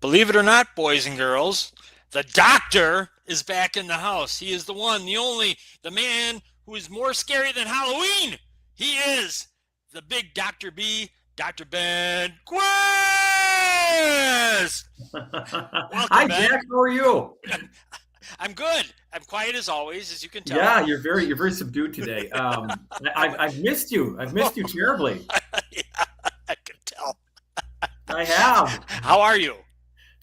Believe it or not, boys and girls, the doctor is back in the house. He is the one, the only, the man who is more scary than Halloween. He is the big Dr. B, Dr. Ben Quest. Hi, Ben. Jack. How are you? I'm good. I'm quiet as always, as you can tell. Yeah, you're very subdued today. I've missed you. I've missed you terribly. Yeah, I can tell. I have. How are you?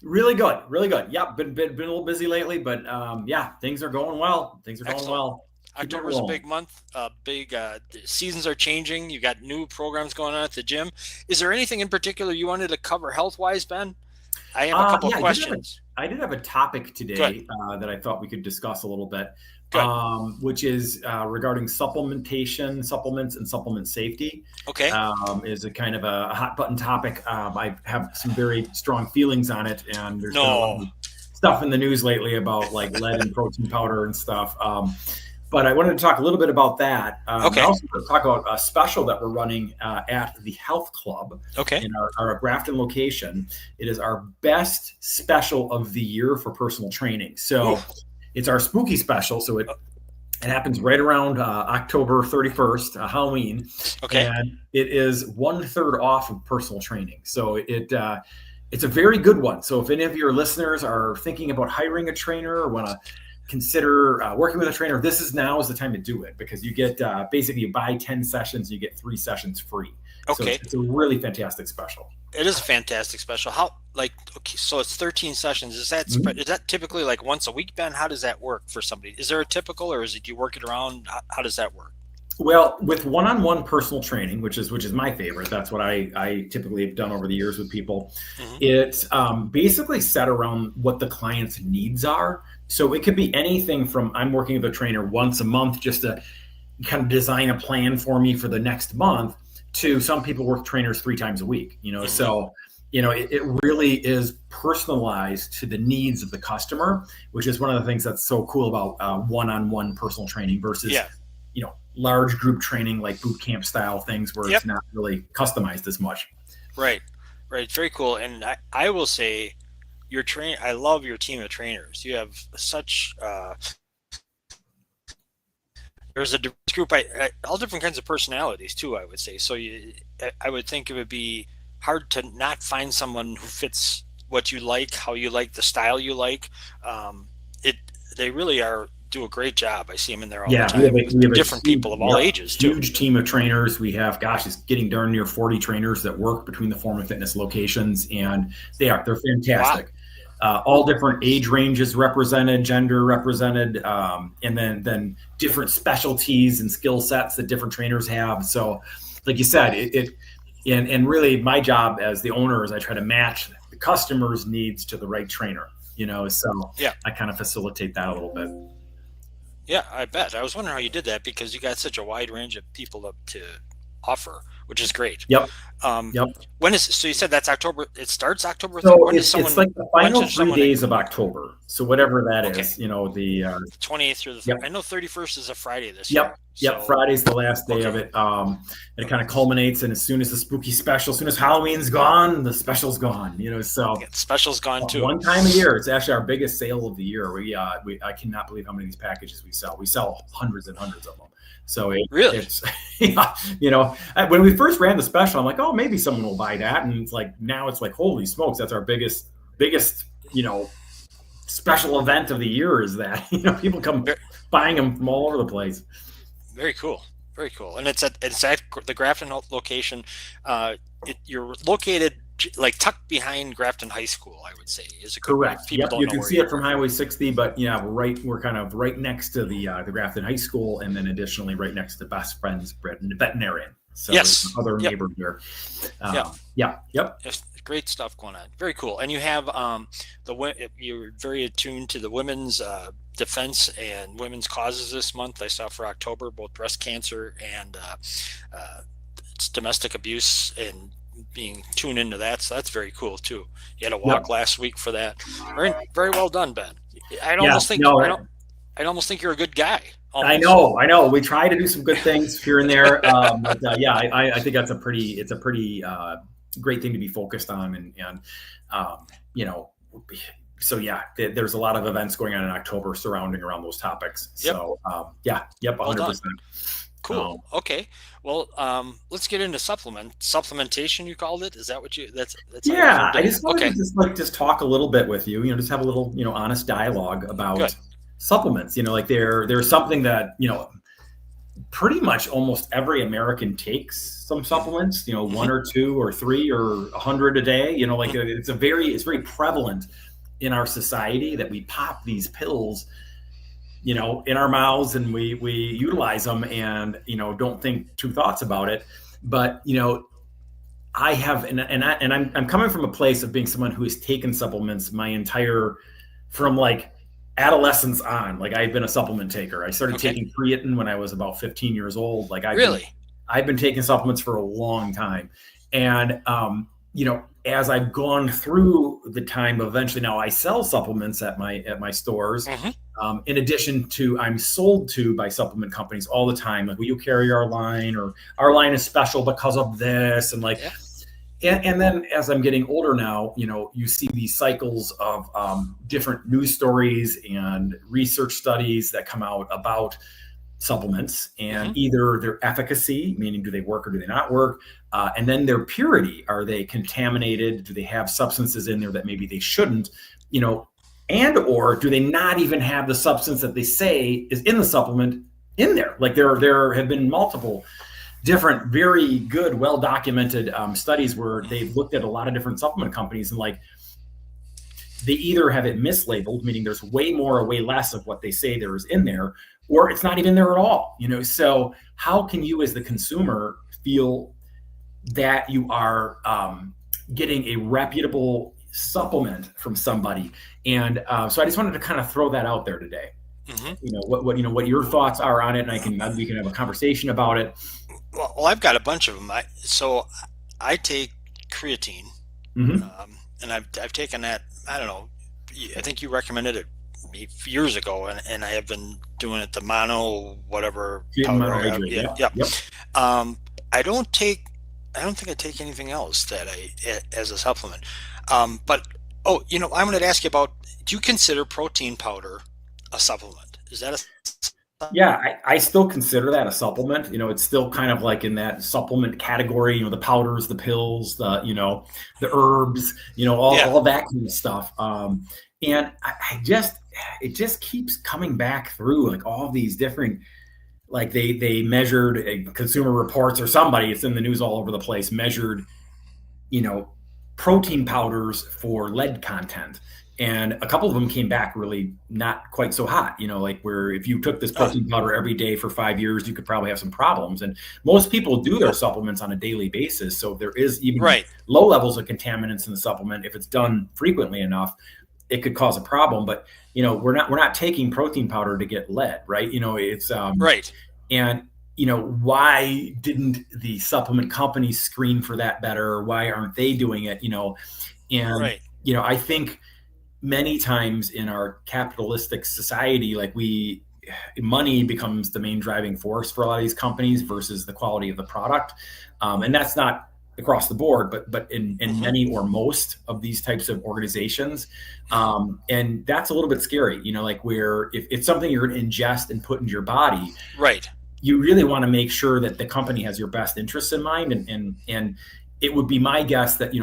Really good. Really good. Yeah, been a little busy lately, but yeah, things are going well. Things are going Excellent. well. October's a big month. The seasons are changing. You got new programs going on at the gym. Is there anything in particular you wanted to cover health-wise, Ben? I have a couple of questions. I did have a topic today that I thought we could discuss a little bit, which is regarding supplementation, supplements, and supplement safety. Okay. Is a kind of a hot button topic. I have some very strong feelings on it, and there's been a lot of stuff in the news lately about like lead and protein powder and stuff. But I wanted to talk a little bit about that. I also want to talk about a special that we're running at the Health Club in our Grafton location. It is our best special of the year for personal training. So it's our spooky special. So it happens right around October 31st, Halloween. Okay. And it is 1/3 off of personal training. So it's a very good one. So if any of your listeners are thinking about hiring a trainer or want to consider working with a trainer, now is the time to do it, because you get basically you buy 10 sessions, you get 3 sessions free. Okay. So it's a really fantastic special. It is a fantastic special. So it's 13 sessions. Is that typically like once a week, Ben? How does that work for somebody? Is there a typical, or do you work it around? How does that work? Well, with one-on-one personal training, which is my favorite, that's what I typically have done over the years with people. It's basically set around what the client's needs are. So it could be anything from I'm working with a trainer once a month just to kind of design a plan for me for the next month, to some people work trainers 3 times a week. So it really is personalized to the needs of the customer, which is one of the things that's so cool about one-on-one personal training versus large group training like boot camp style things where it's not really customized as much. Right. Very cool. And I will say I love your team of trainers. You have such there's a group, all different kinds of personalities too, I would say. So I would think it would be hard to not find someone who fits what you like, how you like, the style you like. They really do a great job. I see them in there all the time. We have different people of all ages too. Huge team of trainers. We have, it's getting darn near 40 trainers that work between the Form and Fitness locations, and they're fantastic. Wow. All different age ranges represented, gender represented, and then different specialties and skill sets that different trainers have. So, like you said, and really my job as the owner is I try to match the customer's needs to the right trainer. So I kind of facilitate that a little bit. Yeah, I bet. I was wondering how you did that, because you got such a wide range of people to offer, which is great. Yep. When so you said that's October? It starts October 3rd. So it's like the final 3 days of October. So whatever that is, the 28th through the 3rd. I know 31st is a Friday this year. Yep. Friday's the last day of it. And it kind of culminates, and as soon as the spooky special, as soon as Halloween's gone, the special's gone. So the special's gone too. One time a year, it's actually our biggest sale of the year. I cannot believe how many of these packages we sell. We sell hundreds and hundreds of them. So it's when we first ran the special, I'm like, oh, maybe someone will buy that, and it's like now it's like, holy smokes, that's our biggest special event of the year. Is that people come buying them from all over the place. Very cool. And it's at the Grafton location. You're located like tucked behind Grafton High School, I would say. Is it correct? You can see it from Highway 60, but we're kind of right next to the Grafton High School, and then additionally right next to Best Friends Veterinarian. So other neighbor here. Great stuff going on. Very cool. And you have you're very attuned to the women's defense and women's causes this month. I saw for October both breast cancer and domestic abuse, and being tuned into that. So that's very cool too. You had a walk last week for that. Very, very well done, Ben. I'd almost think you're a good guy. Almost. I know. We try to do some good things here and there. But I think it's a pretty great thing to be focused on. And you know, so yeah, there's a lot of events going on in October surrounding around those topics. Yep. So yep, 100%. Cool. Okay. Well, let's get into supplementation. You called it. Is that what you? That's yeah. I just wanted to just talk a little bit with you. Just have a little honest dialogue about supplements. Like there's something that pretty much almost every American takes some supplements. One or two or three or 100 a day. It's very prevalent in our society that we pop these pills in our mouths, and we utilize them and, don't think two thoughts about it. But, I have, and I'm coming from a place of being someone who has taken supplements my entire, from like adolescence on. Like, I've been a supplement taker. I started taking creatine when I was about 15 years old. Like, I've been taking supplements for a long time. And, as I've gone through the time, eventually now I sell supplements at my stores. In addition to, I'm sold to by supplement companies all the time. Like, will you carry our line, or our line is special because of this? And like, and then as I'm getting older now, you see these cycles of different news stories and research studies that come out about supplements, and either their efficacy, meaning do they work or do they not work? And then their purity, are they contaminated? Do they have substances in there that maybe they shouldn't, and or do they not even have the substance that they say is in the supplement in there? Like, there have been multiple different, very good, well-documented studies where they've looked at a lot of different supplement companies, and like, they either have it mislabeled, meaning there's way more or way less of what they say there is in there, or it's not even there at all. So how can you as the consumer feel that you are getting a reputable supplement from somebody? And so I just wanted to kind of throw that out there today. What your thoughts are on it, and we can have a conversation about it. Well, I've got a bunch of them. So I take creatine, and I've taken that. I don't know. I think you recommended it years ago, and I have been doing it, the mono whatever powder. Yep. I don't think I take anything else that as a supplement. But I'm going to ask you about, do you consider protein powder a supplement? Is that Yeah, I still consider that a supplement. It's still kind of like in that supplement category, the powders, the pills, the herbs, all of that kind of stuff. And it just keeps coming back through, like, all these different, like they measured Consumer Reports, or somebody, it's in the news all over the place, measured, protein powders for lead content. And a couple of them came back really not quite so hot, like, where if you took this protein powder every day for 5 years, you could probably have some problems. And most people do their supplements on a daily basis. So there is even low levels of contaminants in the supplement. If it's done frequently enough, it could cause a problem. But, we're not taking protein powder to get lead, right? It's right. And, why didn't the supplement companies screen for that better? Why aren't they doing it? And, I think many times in our capitalistic society, like, money becomes the main driving force for a lot of these companies versus the quality of the product. And that's not across the board, but in many or most of these types of organizations. And that's a little bit scary, like, where if it's something you're going to ingest and put into your body, you really want to make sure that the company has your best interests in mind. And it would be my guess that,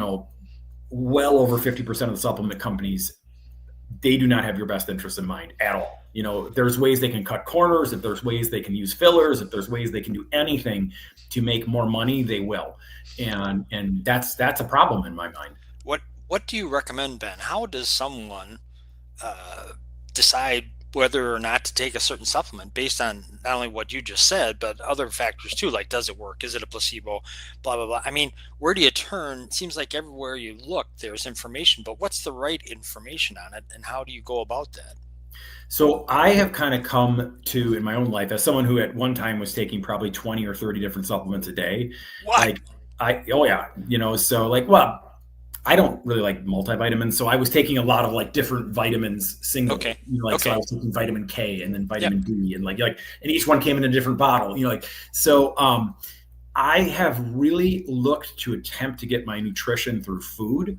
well over 50% of the supplement companies, they do not have your best interests in mind at all. There's ways they can cut corners. If there's ways they can use fillers, if there's ways they can do anything to make more money, they will. And that's a problem in my mind. What do you recommend, Ben? How does someone decide whether or not to take a certain supplement based on not only what you just said, but other factors too, like, does it work? Is it a placebo? Blah, blah, blah. I mean, where do you turn? It seems like everywhere you look, there's information, but what's the right information on it, and how do you go about that? So I have kind of come to, in my own life, as someone who at one time was taking probably 20 or 30 different supplements a day. What? So like, well, I don't really like multivitamins, so I was taking a lot of like different vitamins single. So I was taking vitamin K and then vitamin D, and like, and each one came in a different bottle. So I have really looked to attempt to get my nutrition through food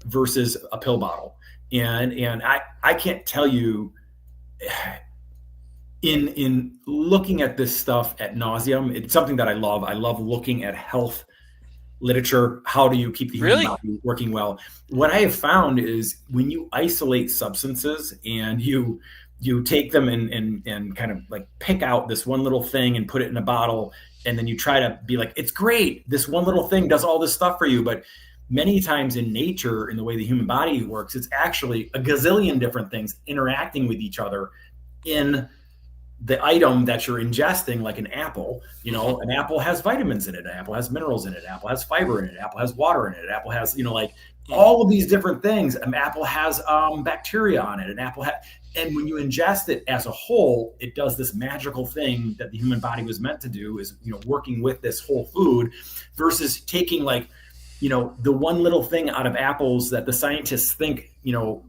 versus a pill bottle. And I can't tell you, in looking at this stuff at nauseum, it's something that I love. I love looking at health literature. How do you keep the human Really? body working well? What I have found is when you isolate substances and you take them and kind of like pick out this one little thing and put it in a bottle, and then you try to be like, it's great, this one little thing does all this stuff for you. But many times in nature, in the way the human body works, it's actually a gazillion different things interacting with each other in the item that you're ingesting. Like an apple, an apple has vitamins in it, an apple has minerals in it, an apple has fiber in it, an apple has water in it, an apple has, like all of these different things. An apple has bacteria on it, and when you ingest it as a whole, it does this magical thing that the human body was meant to do, is, working with this whole food, versus taking like, the one little thing out of apples that the scientists think,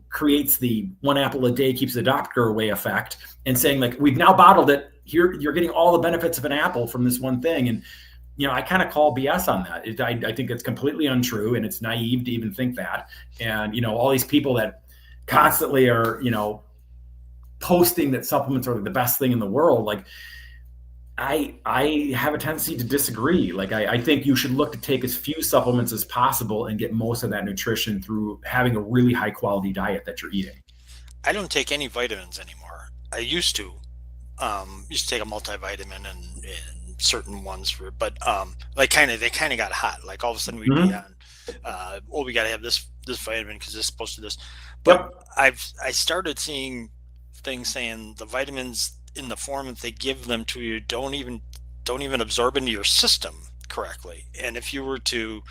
creates the one apple a day keeps the doctor away effect, and saying like, we've now bottled it. Here, you're getting all the benefits of an apple from this one thing. And, I kind of call BS on that. I think it's completely untrue, and it's naive to even think that. And, all these people that constantly are, posting that supplements are the best thing in the world. Like, I have a tendency to disagree. Like, I think you should look to take as few supplements as possible and get most of that nutrition through having a really high quality diet that you're eating. I don't take any vitamins anymore. I used to. Used to take a multivitamin and certain ones but they kind of got hot. Like all of a sudden we'd be on, we got to have this vitamin because it's supposed to this. But yep. I started seeing things saying the vitamins in the form that they give them to you don't even absorb into your system correctly. And if you were to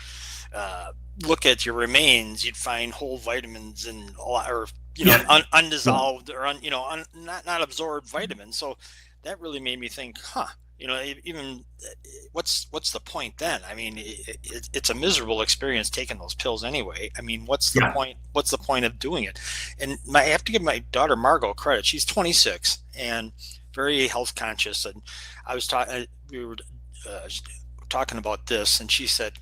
look at your remains, you'd find whole vitamins and a lot, or undissolved or not absorbed vitamins. So that really made me think, even what's the point then? I mean, it's a miserable experience taking those pills anyway. I mean, what's the point? What's the point of doing it? And I have to give my daughter Margot credit. She's 26 and very health conscious. And I was we were talking about this, and she said,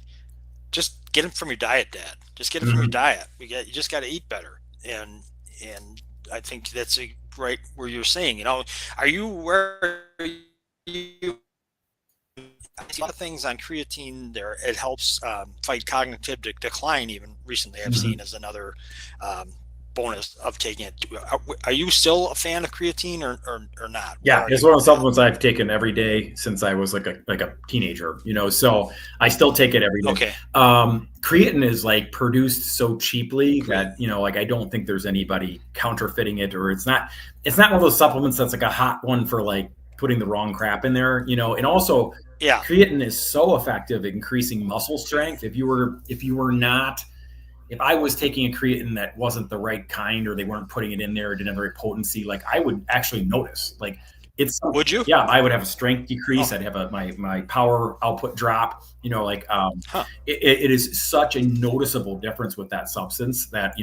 "Just get it from your diet, Dad. Just get it from your diet. You just got to eat better." And I think that's right where you're saying. Are you where you? A lot of things on creatine there. It helps fight cognitive decline. Even recently, I've seen as another bonus of taking it. Are you still a fan of creatine or not? Yeah, it's one of the supplements I've taken every day since I was like a teenager. So I still take it every day. Okay. Creatine is like produced so cheaply that I don't think there's anybody counterfeiting it, or it's not one of those supplements that's like a hot one for like putting the wrong crap in there. And also, creatine is so effective at increasing muscle strength. If I was taking a creatine that wasn't the right kind, or they weren't putting it in there, or didn't have the right potency, like I would actually notice. Like would you? Yeah, I would have a strength decrease. I'd have my power output drop. It is such a noticeable difference with that substance that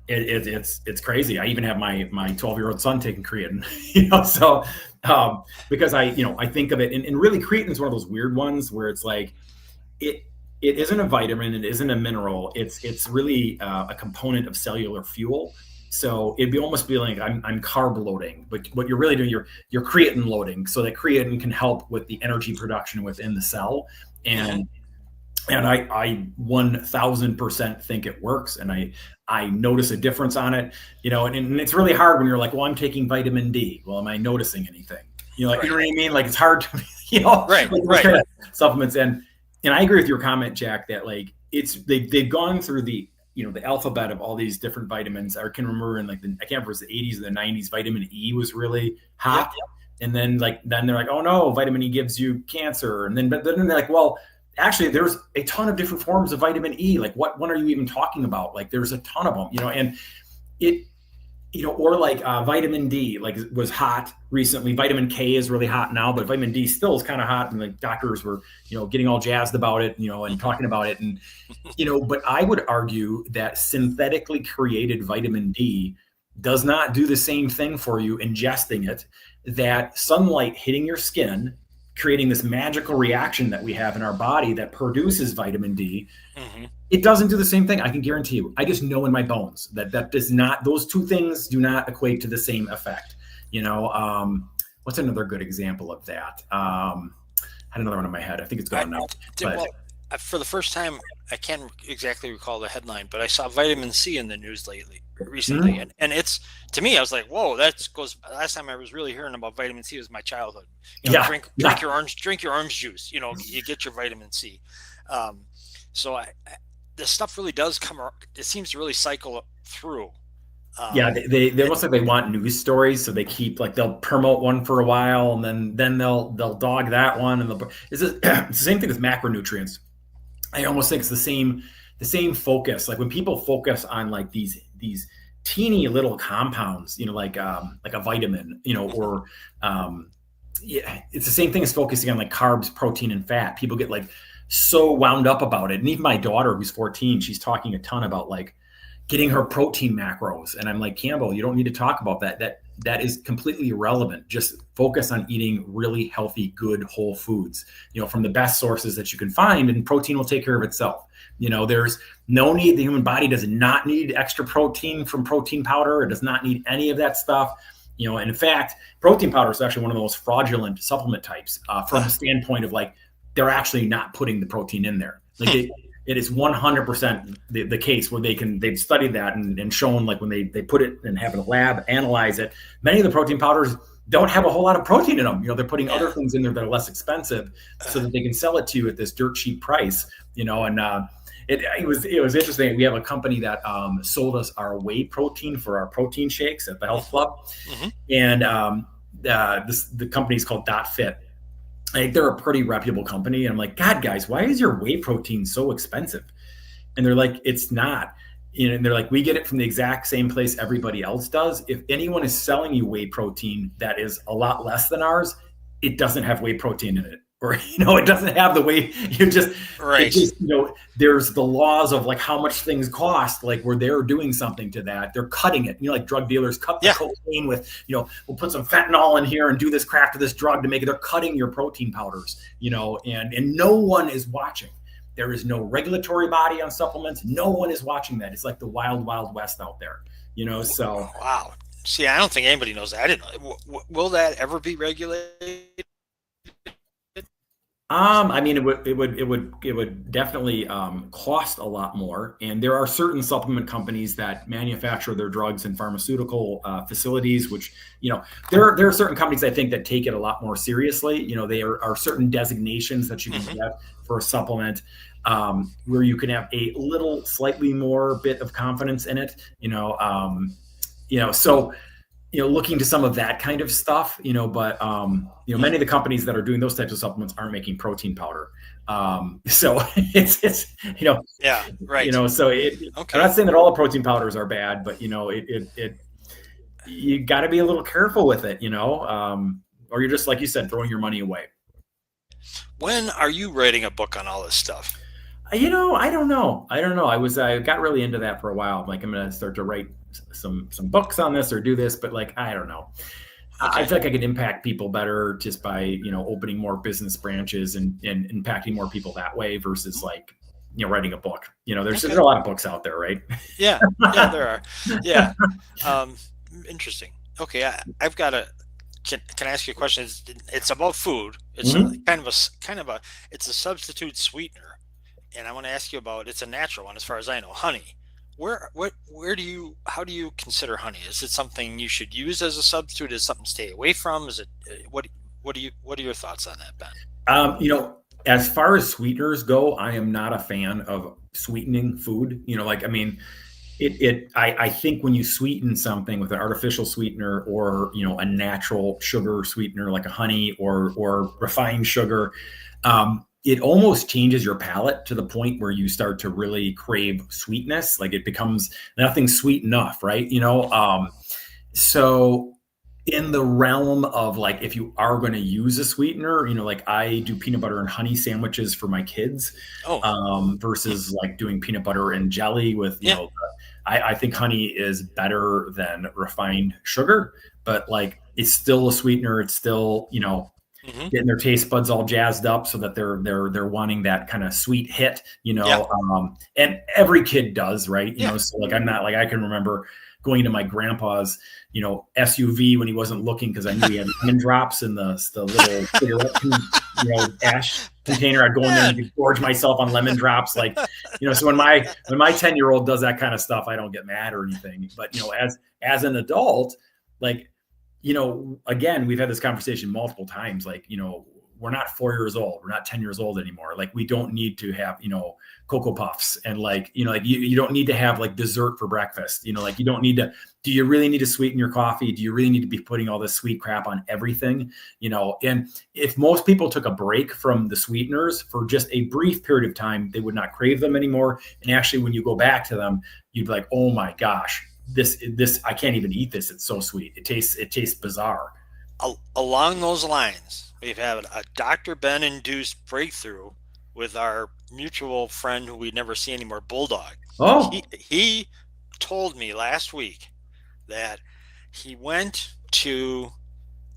it's crazy. I even have my 12-year-old son taking creatine. So because I think of it, and really creatine is one of those weird ones where it's like it isn't a vitamin, it isn't a mineral. It's really a component of cellular fuel. So it'd almost be like I'm carb loading, but what you're really doing, you're creatine loading, so that creatine can help with the energy production within the cell. And I 1000% think it works, and I notice a difference on it. And it's really hard when you're like, well, I'm taking vitamin D. Well, am I noticing anything? You know what I mean? Like it's hard to, right. Kind of supplements. And I agree with your comment, Jack, that like they've gone through the alphabet of all these different vitamins. I can remember in I can't remember if it was the 80s or the 90s, vitamin E was really hot. Yep. And then they're like, oh no, vitamin E gives you cancer. And then they're like, well, actually there's a ton of different forms of vitamin E. Like what one are you even talking about? Like there's a ton of them, and it, or like vitamin D, like was hot recently. Vitamin K is really hot now, but vitamin D still is kind of hot. And the doctors were, getting all jazzed about it, and talking about it. And, but I would argue that synthetically created vitamin D does not do the same thing for you ingesting it that sunlight hitting your skin creating this magical reaction that we have in our body that produces vitamin D. Mm-hmm. It doesn't do the same thing. I can guarantee you. I just know in my bones that does not, those two things do not equate to the same effect. What's another good example of that? I had another one in my head. I think it's gone now. Well, for the first time, I can't exactly recall the headline, but I saw vitamin C in the news recently. Mm-hmm. And it's, to me, I was like, whoa, last time I was really hearing about vitamin C was my childhood. Drink your orange juice, you get your vitamin C. So this stuff really does it seems to really cycle through. They almost like they want news stories, so they keep they'll promote one for a while, and then they'll dog that one, and it's the same thing with macronutrients. I almost think it's the same focus. Like when people focus on like these teeny little compounds, like a vitamin, or it's the same thing as focusing on like carbs, protein, and fat. People get like so wound up about it, and even my daughter, who's 14, she's talking a ton about like getting her protein macros. And I'm like, Campbell, you don't need to talk about that. That is completely irrelevant. Just focus on eating really healthy, good, whole foods, from the best sources that you can find, and protein will take care of itself. There's no need. The human body does not need extra protein from protein powder. It does not need any of that stuff. And in fact, protein powder is actually one of the most fraudulent supplement types from a standpoint of like, they're actually not putting the protein in there. Like it is 100% the case where they've studied that and shown like when they put it and have a lab analyze it, many of the protein powders don't have a whole lot of protein in them. They're putting other things in there that are less expensive so that they can sell it to you at this dirt cheap price, and it was interesting. We have a company that sold us our whey protein for our protein shakes at the health club. Mm-hmm. And the company is called Dot Fit. They're a pretty reputable company. And I'm like, God, guys, why is your whey protein so expensive? And they're like, it's not. And they're like, we get it from the exact same place everybody else does. If anyone is selling you whey protein that is a lot less than ours, it doesn't have whey protein in it. Or, it doesn't have the way right. There's the laws of like how much things cost, like where they're doing something to that. They're cutting it, like drug dealers cut the cocaine with, we'll put some fentanyl in here and do this craft of this drug to make it. They're cutting your protein powders, and no one is watching. There is no regulatory body on supplements. No one is watching that. It's like the wild, wild west out there, so. Wow. See, I don't think anybody knows that. I didn't know. Will that ever be regulated? It would definitely cost a lot more, and there are certain supplement companies that manufacture their drugs in pharmaceutical facilities, which there are certain companies I think that take it a lot more seriously. There are certain designations that you can get for a supplement where you can have a little slightly more bit of confidence in it. So. Looking to some of that kind of stuff, but many of the companies that are doing those types of supplements aren't making protein powder. So it's yeah, right. So okay. I'm not saying that all the protein powders are bad, but you got to be a little careful with it, or you're just, like you said, throwing your money away. When are you writing a book on all this stuff? I don't know. I got really into that for a while. I'm like, I'm going to start to write some books on this or do this, but like, I don't know. Okay. I feel like I can impact people better just by, opening more business branches and impacting more people that way versus like, writing a book. There's a lot of books out there, right? Yeah, there are. Yeah. Interesting. Okay. I've got can I ask you a question? It's about food. It's kind of a it's a substitute sweetener. And I want to ask you about, it's a natural one as far as I know, honey. How do you consider honey? Is it something you should use as a substitute? Is it something to stay away from? Is it what are your thoughts on that, Ben? As far as sweeteners go, I am not a fan of sweetening food. I think when you sweeten something with an artificial sweetener or a natural sugar sweetener like a honey or refined sugar, it almost changes your palate to the point where you start to really crave sweetness. Like it becomes nothing sweet enough, right? So in the realm of like, if you are going to use a sweetener, like I do peanut butter and honey sandwiches for my kids, versus like doing peanut butter and jelly with, I think honey is better than refined sugar, but like, it's still a sweetener. It's still, Mm-hmm. getting their taste buds all jazzed up so that they're wanting that kind of sweet hit, Yeah. and every kid does, right? Yeah. So like I'm not like I can remember going to my grandpa's, SUV when he wasn't looking because I knew he had lemon drops in the little cigarette, ash container. I'd go in there and gorge myself on lemon drops, like, so when my 10-year-old does that kind of stuff, I don't get mad or anything. But as an adult, like, again, we've had this conversation multiple times. Like, we're not 4 years old. We're not 10 years old anymore. Like, we don't need to have, Cocoa Puffs and like, you don't need to have like dessert for breakfast. Like you don't need to, do you really need to sweeten your coffee? Do you really need to be putting all this sweet crap on everything? And if most people took a break from the sweeteners for just a brief period of time, they would not crave them anymore. And actually, when you go back to them, you'd be like, oh my gosh, this I can't even eat this. It's so sweet. It tastes bizarre. Along those lines, we've had a Dr. Ben induced breakthrough with our mutual friend who we never see anymore, Bulldog. Oh, he told me last week that he went to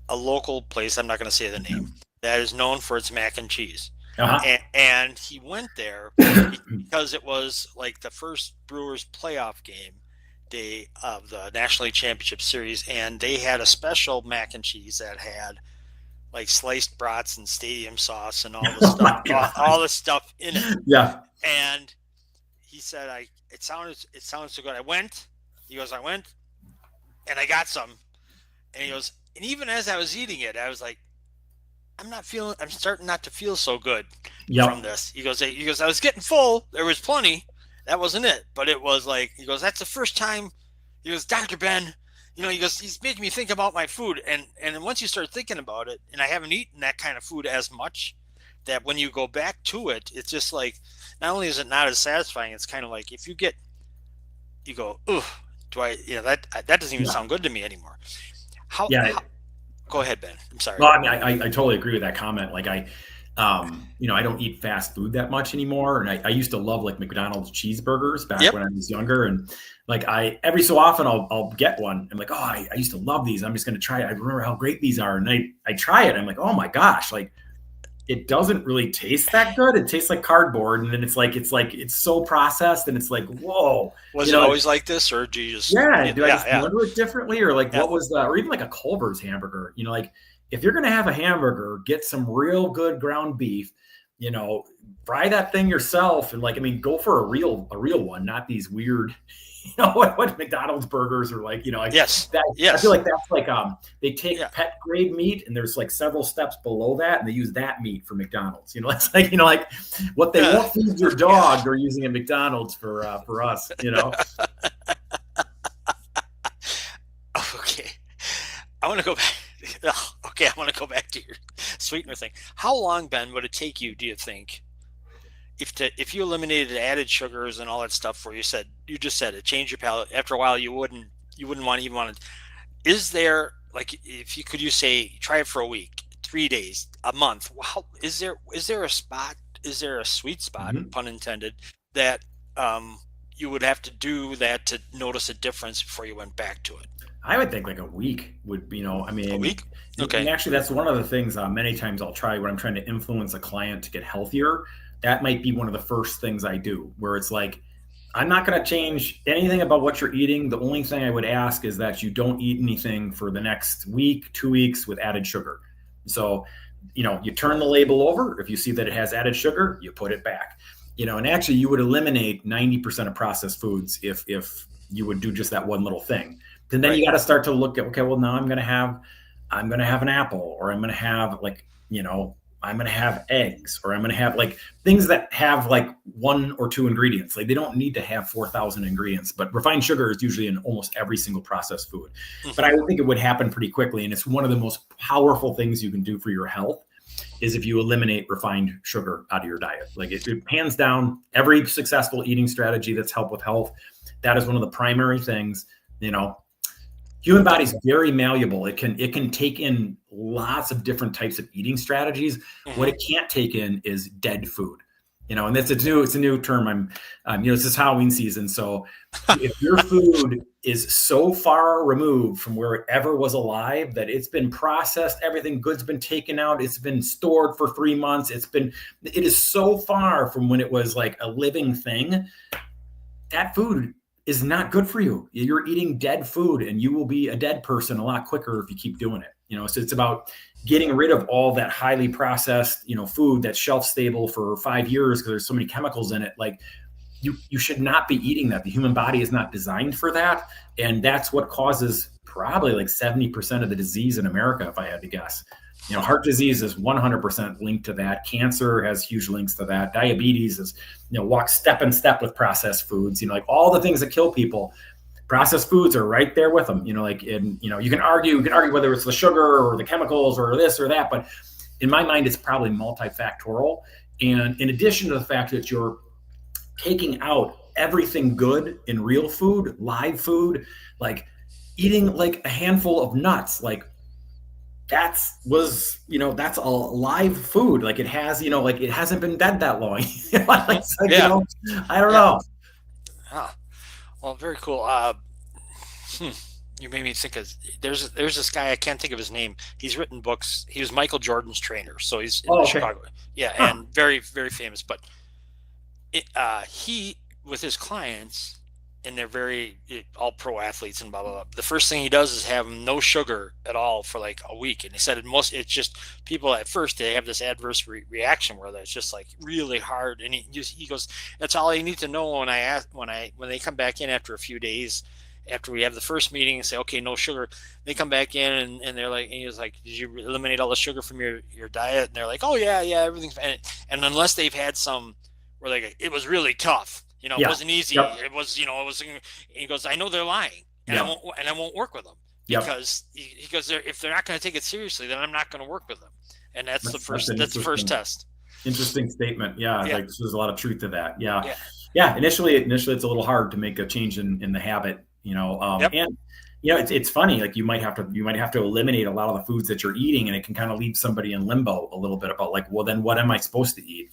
a local place, I'm not going to say the name, that is known for its mac and cheese. uh-huh. And he went there because it was like the first Brewers playoff game day of the National League Championship Series, and they had a special mac and cheese that had like sliced brats and stadium sauce and all the stuff, all the stuff in it. Yeah. And he said, it sounded so good. I went and I got some. And he goes, and even as I was eating it, I was like, I'm starting not to feel so good from this. He goes, I was getting full. There was plenty. That wasn't it. But it was like, he goes, that's the first time. He goes, Dr. Ben, he goes, he's making me think about my food. And once you start thinking about it, and I haven't eaten that kind of food as much, that when you go back to it, it's just like, not only is it not as satisfying, it's kind of like if you go, ooh, that doesn't even sound good to me anymore. Go ahead, Ben. I'm sorry. Well, I mean, I totally agree with that comment. Like I don't eat fast food that much anymore. And I used to love like McDonald's cheeseburgers back when I was younger. And like every so often I'll get one. I'm like, oh, I used to love these. I'm just going to try it. I remember how great these are. And I try it. I'm like, oh my gosh, like it doesn't really taste that good. It tastes like cardboard. And then it's so processed and it's like, whoa. Was it always like this, or do you just, do I just remember it differently? Or like, what was or even like a Culver's hamburger, like, if you're going to have a hamburger, get some real good ground beef, fry that thing yourself. And go for a real one, not these weird, what McDonald's burgers are like, yes. I feel like that's like, they take pet grade meat and there's like several steps below that. And they use that meat for McDonald's, it's like, like what they won't feed your dog, they're using at McDonald's for us, Okay. I want to go back. Okay, I want to go back to your sweetener thing. How long, Ben, would it take you, do you think, if you eliminated added sugars and all that stuff where you just said it changed your palate, after a while you wouldn't want to, is there, like, could you say try it for a week, 3 days, a month? Wow, is there a sweet spot, pun intended, that you would have to do that to notice a difference before you went back to it? I would think like a week would be, a week. Okay. And actually, that's one of the things many times I'll try when I'm trying to influence a client to get healthier. That might be one of the first things I do, where it's like, I'm not going to change anything about what you're eating. The only thing I would ask is that you don't eat anything for the next week, 2 weeks with added sugar. So, you turn the label over. If you see that it has added sugar, you put it back. And actually you would eliminate 90% of processed foods if you would do just that one little thing. And then you got to start to look at, okay, well, now I'm going to have an apple, or I'm going to have I'm going to have eggs, or I'm going to have like things that have like 1 or 2 ingredients. Like they don't need to have 4,000 ingredients, but refined sugar is usually in almost every single processed food. But I would think it would happen pretty quickly. And it's one of the most powerful things you can do for your health is if you eliminate refined sugar out of your diet. Like it hands down, every successful eating strategy that's helped with health, that is one of the primary things. Human body's very malleable. It can take in lots of different types of eating strategies. What it can't take in is dead food. And it's a new term. This is Halloween season. So if your food is so far removed from where it ever was alive that it's been processed, everything good's been taken out, it's been stored for 3 months, it is so far from when it was like a living thing, that food is not good for you. You're eating dead food, and you will be a dead person a lot quicker if you keep doing it. So it's about getting rid of all that highly processed, food that's shelf stable for 5 years because there's so many chemicals in it. Like you should not be eating that. The human body is not designed for that. And that's what causes probably like 70% of the disease in America, if I had to guess. Heart disease is 100% linked to that. Cancer has huge links to that. Diabetes is, walk step in step with processed foods. Like all the things that kill people, processed foods are right there with them. You can argue whether it's the sugar or the chemicals or this or that, but in my mind, it's probably multifactorial. And in addition to the fact that you're taking out everything good in real food, live food, like eating like a handful of nuts, like that's a live food. Like it has, it hasn't been dead that long. I don't know. Ah, well, very cool. You made me think of there's this guy, I can't think of his name. He's written books. He was Michael Jordan's trainer, so he's in Chicago. Yeah, and very, very famous. But he with his clients, and they're all pro athletes and blah blah blah. The first thing he does is have them no sugar at all for like a week, and he said it's just people at first they have this adverse reaction where it's just like really hard, and he goes, that's all I need to know when they come back in after a few days. After we have the first meeting and say, okay, no sugar, they come back in and they're like, and he was like, did you eliminate all the sugar from your diet? And they're like, oh yeah, everything's fine. And unless they've had some where like it was really tough, it wasn't easy. Yep. It was, he goes, I know they're lying, and I won't work with them because he goes, if they're not going to take it seriously, then I'm not going to work with them. And that's the first test. Interesting statement. Yeah. Like there's a lot of truth to that. Yeah. Initially it's a little hard to make a change in the habit. And it's funny, like you might have to eliminate a lot of the foods that you're eating, and it can kind of leave somebody in limbo a little bit about like, well, then what am I supposed to eat?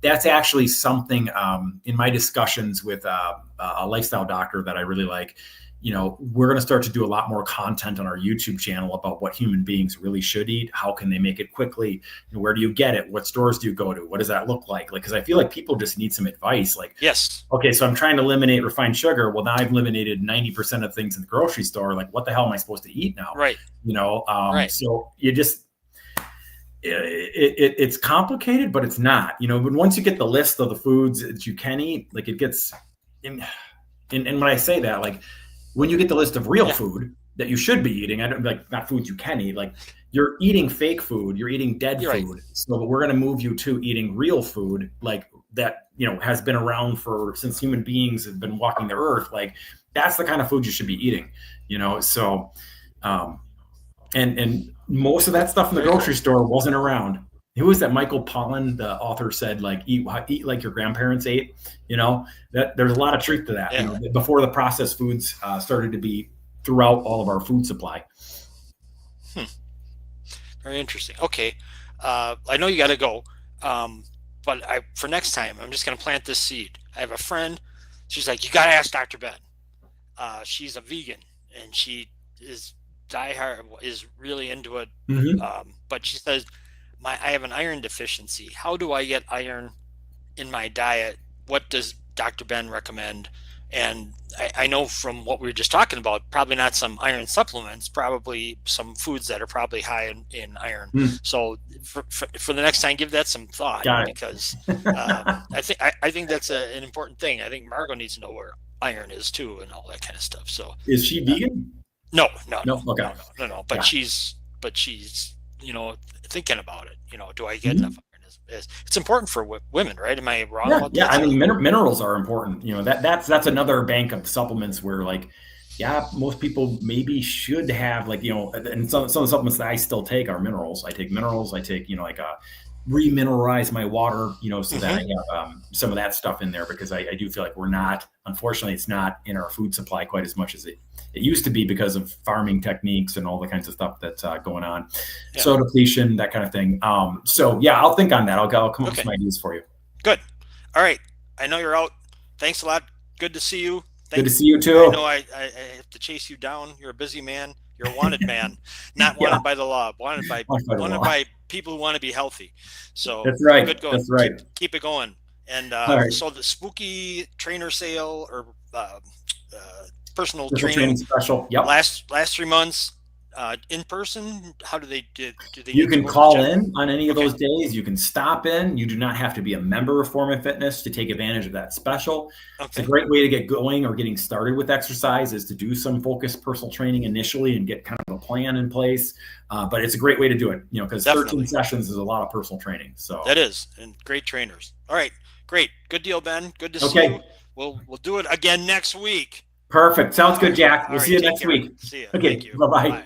That's actually something in my discussions with a lifestyle doctor that I really like. We're going to start to do a lot more content on our YouTube channel about what human beings really should eat. How can they make it quickly? Where do you get it? What stores do you go to? What does that look like? Because I feel like people just need some advice. Like, yes. Okay, so I'm trying to eliminate refined sugar. Well, now I've eliminated 90% of things in the grocery store. Like, what the hell am I supposed to eat now? Right. Right. So you just, it's complicated, but it's not. But once you get the list of the foods that you can eat, like it gets, and when I say that, like, when you get the list of real food that you should be eating, I don't like not foods you can eat, like you're eating fake food, you're eating dead food. Right. So we're going to move you to eating real food, like that, has been around since human beings have been walking the earth. Like that's the kind of food you should be eating, So, and most of that stuff in the grocery store wasn't around. Who was that? Michael Pollan, the author, said like eat like your grandparents ate. That there's a lot of truth to that. Yeah. Before the processed foods started to be throughout all of our food supply. Very interesting. Okay, I know you got to go, but for next time, I'm just going to plant this seed. I have a friend. She's like, you got to ask Dr. Ben. She's a vegan, and she is really into it. Mm-hmm. But she says, I have an iron deficiency. How do I get iron in my diet? What does Dr. Ben recommend? And I know from what we were just talking about, probably not some iron supplements, probably some foods that are probably high in iron. So for the next time, give that some thought, because I think that's an important thing. I think Margot needs to know where iron is too, and all that kind of stuff. So is she vegan? No. Okay. No. But she's thinking about it. Do I get enough iron? It's important for women, right? Am I wrong about that? Yeah, I mean, minerals are important. That's another bank of supplements where, like, most people maybe should have, like, and some of the supplements that I still take are minerals. I take minerals. I take, remineralize my water, so that I have some of that stuff in there, because I do feel like unfortunately, it's not in our food supply quite as much as it used to be because of farming techniques and all the kinds of stuff that's going on. Soil depletion, that kind of thing. So yeah, I'll think on that. I'll come up with some ideas for you. Good. All right. I know you're out. Thanks a lot. Good to see you. Good to see you I too. know I have to chase you down. You're a busy man. You're a wanted man, not Yeah. wanted by the law, wanted by law. people who want to be healthy. So That's right. Good going. That's right. Keep it going. And right. So the spooky trainer sale or personal Personal training special. Yep. last 3 months. In person, how do they do? They you need can to go to the call gym? in on any of those days. You can stop in. You do not have to be a member of Form and Fitness to take advantage of that special. It's a great way to get going or getting started with exercise is to do some focused personal training initially and get kind of a plan in place. But it's a great way to do it, because 13 sessions is a lot of personal training. So that is, and great trainers. All right, great, good deal, Ben. Good to see you. We'll do it again next week. Perfect. Sounds good, Jack. We'll see you next week. See you. Okay. Thank you. Bye-bye. Bye.